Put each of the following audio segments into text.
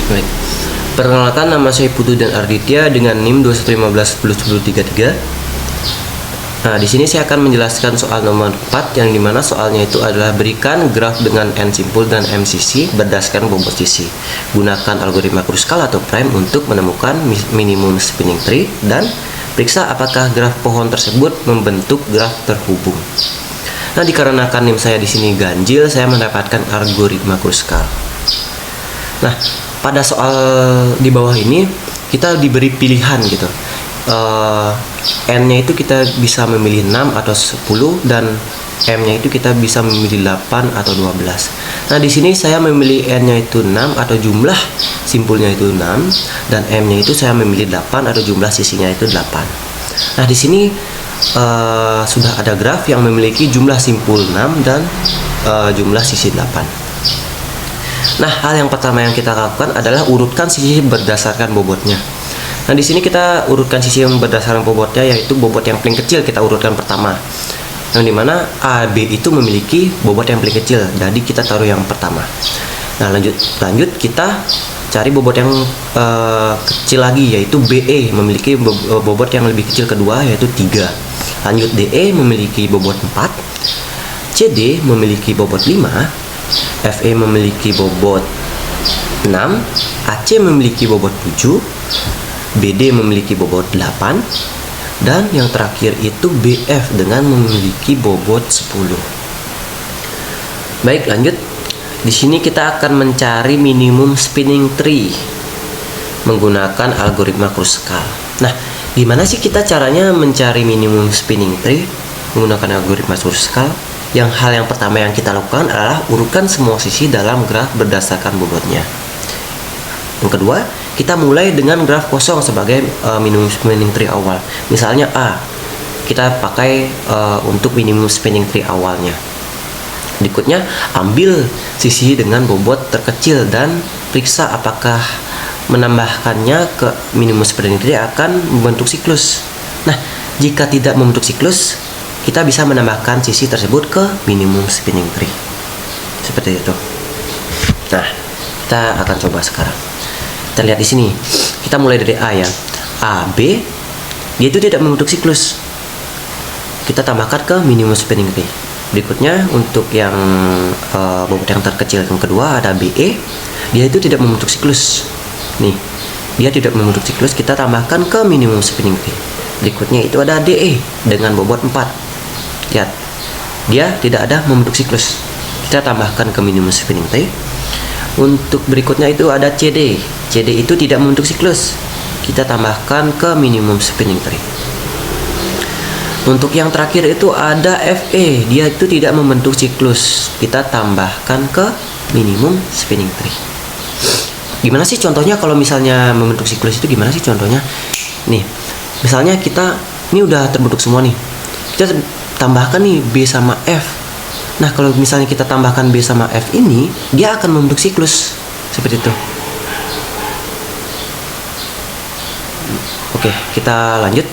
Baik. Perkenalkan, nama saya Putu dan Arditya dengan NIM 21151033. Nah, di sini saya akan menjelaskan soal nomor 4 yang dimana soalnya itu adalah berikan graf dengan N simpul dan M sisi berdasarkan bobot sisi. Gunakan algoritma Kruskal atau prime untuk menemukan minimum spinning tree dan periksa apakah graf pohon tersebut membentuk graf terhubung. Nah, dikarenakan NIM saya di sini ganjil, saya mendapatkan algoritma Kruskal. Nah, pada soal di bawah ini kita diberi pilihan gitu. N-nya itu kita bisa memilih 6 atau 10 dan M-nya itu kita bisa memilih 8 atau 12. Nah, di sini saya memilih N-nya itu 6 atau jumlah simpulnya itu 6 dan M-nya itu saya memilih 8 atau jumlah sisinya itu 8. Nah, di sini sudah ada graf yang memiliki jumlah simpul 6 dan jumlah sisi 8. Nah, hal yang pertama yang kita lakukan adalah urutkan sisi berdasarkan bobotnya. Nah, di sini kita urutkan sisi yang berdasarkan bobotnya, yaitu bobot yang paling kecil kita urutkan pertama. Yang dimana AB itu memiliki bobot yang paling kecil, jadi kita taruh yang pertama. Nah, lanjut kita cari bobot yang kecil lagi, yaitu BE memiliki bobot yang lebih kecil kedua, yaitu 3. Lanjut DE memiliki bobot 4, CD memiliki bobot 5, FE memiliki bobot 6, AC memiliki bobot 7, BD memiliki bobot 8, dan yang terakhir itu BF dengan memiliki bobot 10. Baik, lanjut. Di sini kita akan mencari minimum spinning tree menggunakan algoritma Kruskal. Nah, gimana sih kita caranya mencari minimum spinning tree menggunakan algoritma Kruskal? Hal yang pertama yang kita lakukan adalah urutkan semua sisi dalam graf berdasarkan bobotnya. Yang kedua, kita mulai dengan graf kosong sebagai minimum spinning tree awal. Misalnya A, kita pakai untuk minimum spinning tree awalnya. Berikutnya, ambil sisi dengan bobot terkecil dan periksa apakah menambahkannya ke minimum spinning tree akan membentuk siklus. Nah, jika tidak membentuk siklus, kita bisa menambahkan sisi tersebut ke minimum spinning tree. Seperti itu. Nah, kita akan coba sekarang. Kita lihat di sini. Kita mulai dari A ya. A, B, dia itu tidak membentuk siklus. Kita tambahkan ke minimum spinning tree. Berikutnya untuk yang bobot yang terkecil yang kedua ada BE. Dia itu tidak membentuk siklus. Nih, dia tidak membentuk siklus, kita tambahkan ke minimum spinning tree. Berikutnya itu ada DE dengan bobot 4. Lihat, dia tidak ada membentuk siklus. Kita tambahkan ke minimum spinning tree. Untuk berikutnya itu ada CD. CD itu tidak membentuk siklus. Kita tambahkan ke minimum spinning tree. Untuk yang terakhir itu ada FE. Dia itu tidak membentuk siklus. Kita tambahkan ke minimum spinning tree. Gimana sih contohnya kalau misalnya membentuk siklus itu gimana sih contohnya? Nih, misalnya ini udah terbentuk semua nih. Kita tambahkan nih B sama F. Nah, kalau misalnya kita tambahkan B sama F ini, dia akan membentuk siklus seperti itu. Oke, kita lanjut.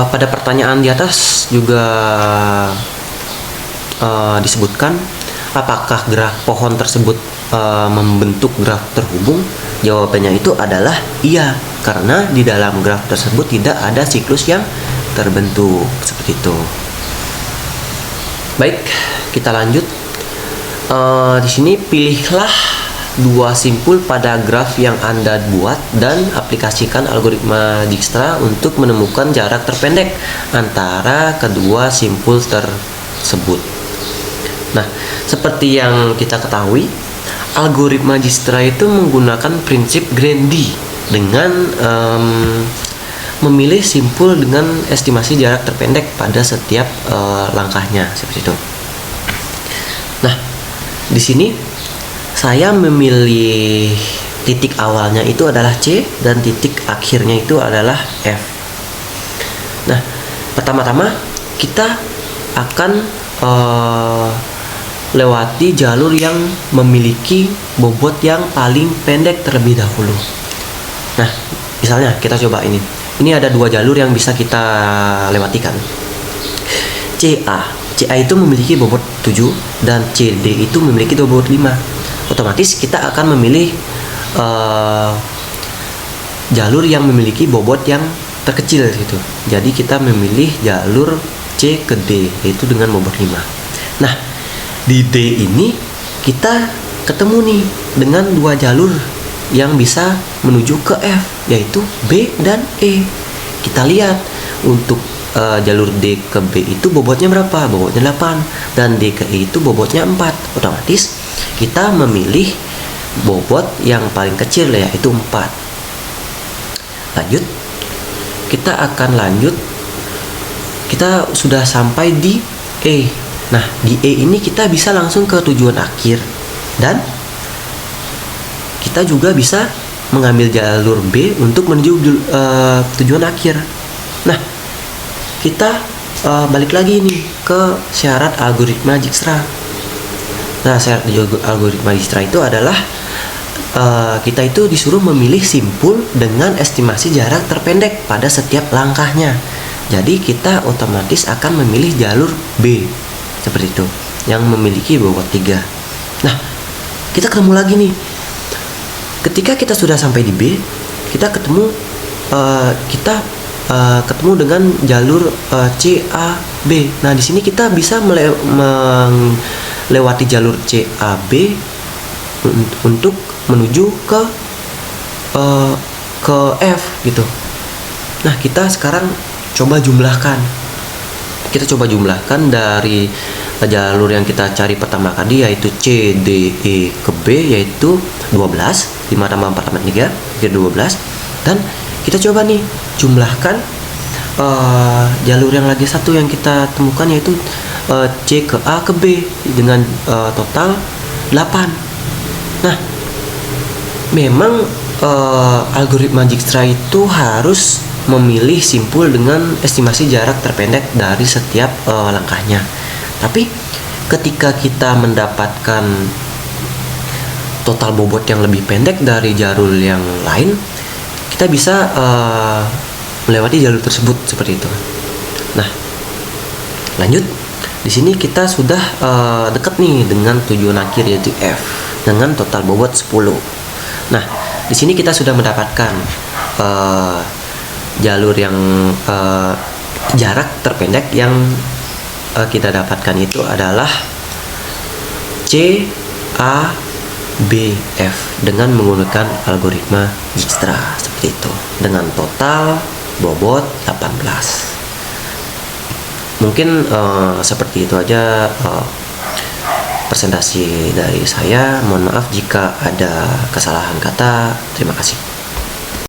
Pada pertanyaan di atas juga disebutkan apakah graf pohon tersebut membentuk graf terhubung. Jawabannya itu adalah iya, karena di dalam graf tersebut tidak ada siklus yang terbentuk seperti itu. Baik, kita lanjut. Di sini pilihlah dua simpul pada graf yang Anda buat dan aplikasikan algoritma Dijkstra untuk menemukan jarak terpendek antara kedua simpul tersebut. Nah, seperti yang kita ketahui, algoritma Dijkstra itu menggunakan prinsip Grandi dengan memilih simpul dengan estimasi jarak terpendek pada setiap langkahnya seperti itu. Nah, di sini saya memilih titik awalnya itu adalah C dan titik akhirnya itu adalah F. Nah, pertama-tama kita akan lewati jalur yang memiliki bobot yang paling pendek terlebih dahulu. Nah, misalnya kita coba ini. Ini ada dua jalur yang bisa kita lewatikan. CA itu memiliki bobot 7 dan CD itu memiliki bobot 5. otomatis kita akan memilih jalur yang memiliki bobot yang terkecil gitu. Jadi kita memilih jalur C ke D, yaitu dengan bobot 5. Nah, di D ini kita ketemu nih dengan dua jalur yang bisa menuju ke F, yaitu B dan E. Kita lihat untuk jalur D ke B itu bobotnya berapa? Bobotnya 8. Dan D ke E itu bobotnya 4. Otomatis kita memilih bobot yang paling kecil, yaitu 4. Lanjut, kita akan lanjut. Kita sudah sampai di E. Nah, di E ini kita bisa langsung ke tujuan akhir, dan kita juga bisa mengambil jalur B untuk menuju tujuan akhir. Nah, kita balik lagi nih ke syarat algoritma Dijkstra. Nah, syarat algoritma Dijkstra itu adalah kita itu disuruh memilih simpul dengan estimasi jarak terpendek pada setiap langkahnya. Jadi kita otomatis akan memilih jalur B seperti itu, yang memiliki bobot 3. Nah, kita ketemu lagi nih. Ketika kita sudah sampai di B, kita ketemu dengan jalur CAB. Nah, di sini kita bisa melewati jalur CAB untuk menuju ke F gitu. Nah, kita sekarang coba jumlahkan. Kita coba jumlahkan dari jalur yang kita cari pertama kali, yaitu C, D, E ke B, yaitu 12. 5 tambah 4 tambah 3 jadi 12. Dan kita coba nih jumlahkan jalur yang lagi satu yang kita temukan, yaitu C ke A ke B dengan total 8. Nah, memang algoritma Dijkstra itu harus memilih simpul dengan estimasi jarak terpendek dari setiap langkahnya. Tapi ketika kita mendapatkan total bobot yang lebih pendek dari jalur yang lain, kita bisa melewati jalur tersebut seperti itu. Nah, lanjut. Di sini kita sudah dekat nih dengan tujuan akhir, yaitu F, dengan total bobot 10. Nah, di sini kita sudah mendapatkan jalur yang jarak terpendek yang kita dapatkan itu adalah C A B F dengan menggunakan algoritma Dijkstra seperti itu, dengan total bobot 18. Mungkin seperti itu aja presentasi dari saya. Mohon maaf jika ada kesalahan kata. Terima kasih.